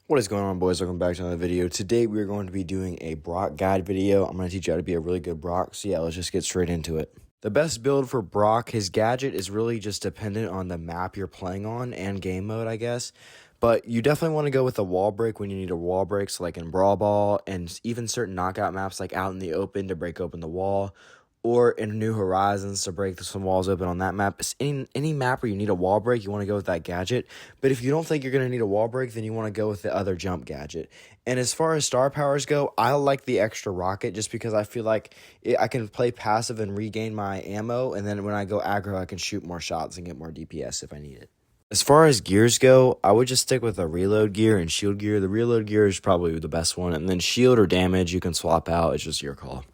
What is going on, boys? Welcome back to another video. Today we are going to be doing a Brock guide video. I'm going to teach you how to be a really good Brock. So yeah, let's just get straight into it. The best build for Brock, his gadget is really just dependent on the map you're playing on and game mode, I guess. But you definitely want to go with a wall break when you need a wall break, so like in Brawl Ball and even certain knockout maps like out in the open to break open the wall, or in New Horizons to break some walls open on that map. Any map where you need a wall break, you want to go with that gadget. But if you don't think you're going to need a wall break, then you want to go with the other jump gadget. And as far as star powers go, I like the extra rocket just because I feel like I can play passive and regain my ammo, and then when I go aggro, I can shoot more shots and get more DPS if I need it. As far as gears go, I would just stick with a reload gear and shield gear. The reload gear is probably the best one, and then shield or damage you can swap out. It's just your call.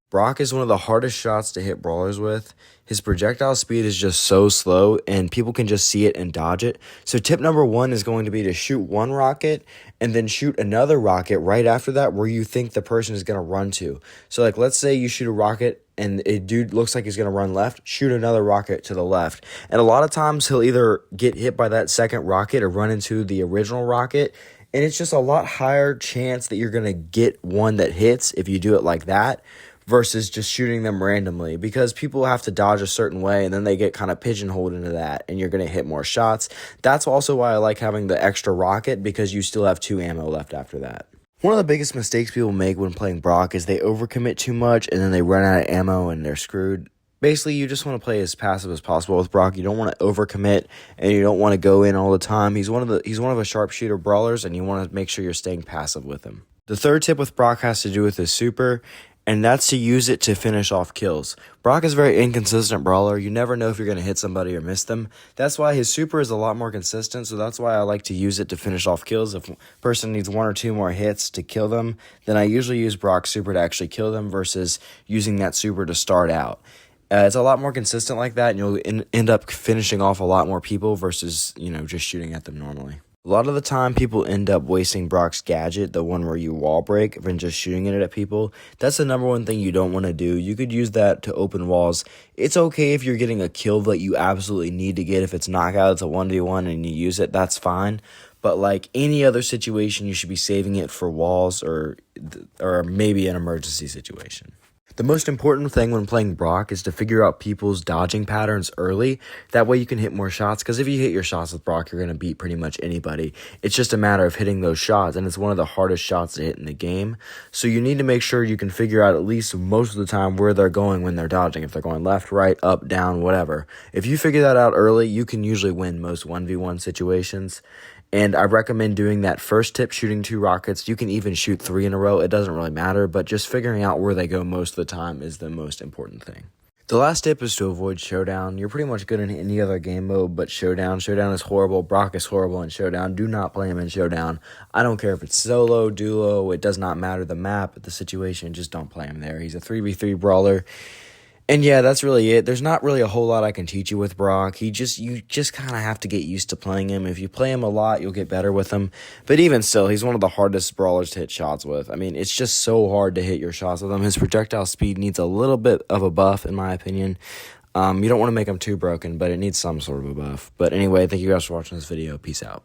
Brock is one of the hardest shots to hit brawlers with. His projectile speed is just so slow, and people can just see it and dodge it. So tip number one is going to be to shoot one rocket and then shoot another rocket right after that where you think the person is going to run to. So like, let's say you shoot a rocket and a dude looks like he's going to run left, shoot another rocket to the left. And a lot of times he'll either get hit by that second rocket or run into the original rocket. And it's just a lot higher chance that you're going to get one that hits if you do it like that, versus just shooting them randomly, because people have to dodge a certain way and then they get kind of pigeonholed into that and you're going to hit more shots. That's also why I like having the extra rocket, because you still have 2 ammo left after that. One of the biggest mistakes people make when playing Brock is they overcommit too much and then they run out of ammo and they're screwed. Basically, you just want to play as passive as possible with Brock. You don't want to overcommit and you don't want to go in all the time. He's one of the sharpshooter brawlers, and you want to make sure you're staying passive with him. The third tip with Brock has to do with his super, and that's to use it to finish off kills. Brock is a very inconsistent brawler. You never know if you're going to hit somebody or miss them. That's why his super is a lot more consistent, so that's why I like to use it to finish off kills. If a person needs 1 or 2 more hits to kill them, then I usually use Brock's super to actually kill them versus using that super to start out. It's a lot more consistent like that, and you'll end up finishing off a lot more people versus, just shooting at them normally. A lot of the time, people end up wasting Brock's gadget, the one where you wall break, than just shooting it at people. That's the number one thing you don't want to do. You could use that to open walls. It's okay if you're getting a kill that you absolutely need to get. If it's knockout, it's a 1v1, and you use it, that's fine. But like any other situation, you should be saving it for walls or maybe an emergency situation. The most important thing when playing Brock is to figure out people's dodging patterns early. That way you can hit more shots, because if you hit your shots with Brock, you're going to beat pretty much anybody. It's just a matter of hitting those shots, and it's one of the hardest shots to hit in the game. So you need to make sure you can figure out at least most of the time where they're going when they're dodging. If they're going left, right, up, down, whatever. If you figure that out early, you can usually win most 1v1 situations. And I recommend doing that first tip, shooting 2 rockets. You can even shoot 3 in a row. It doesn't really matter, but just figuring out where they go most of the time is the most important thing. The last tip is to avoid Showdown. You're pretty much good in any other game mode but Showdown. Showdown is horrible. Brock is horrible in Showdown. Do not play him in Showdown. I don't care if it's solo, duo. It does not matter the map, the situation. Just don't play him there. He's a 3v3 brawler. And yeah, that's really it. There's not really a whole lot I can teach you with Brock. You just kind of have to get used to playing him. If you play him a lot, you'll get better with him. But even still, he's one of the hardest brawlers to hit shots with. I mean, it's just so hard to hit your shots with him. His projectile speed needs a little bit of a buff, in my opinion. You don't want to make him too broken, but it needs some sort of a buff. But anyway, thank you guys for watching this video. Peace out.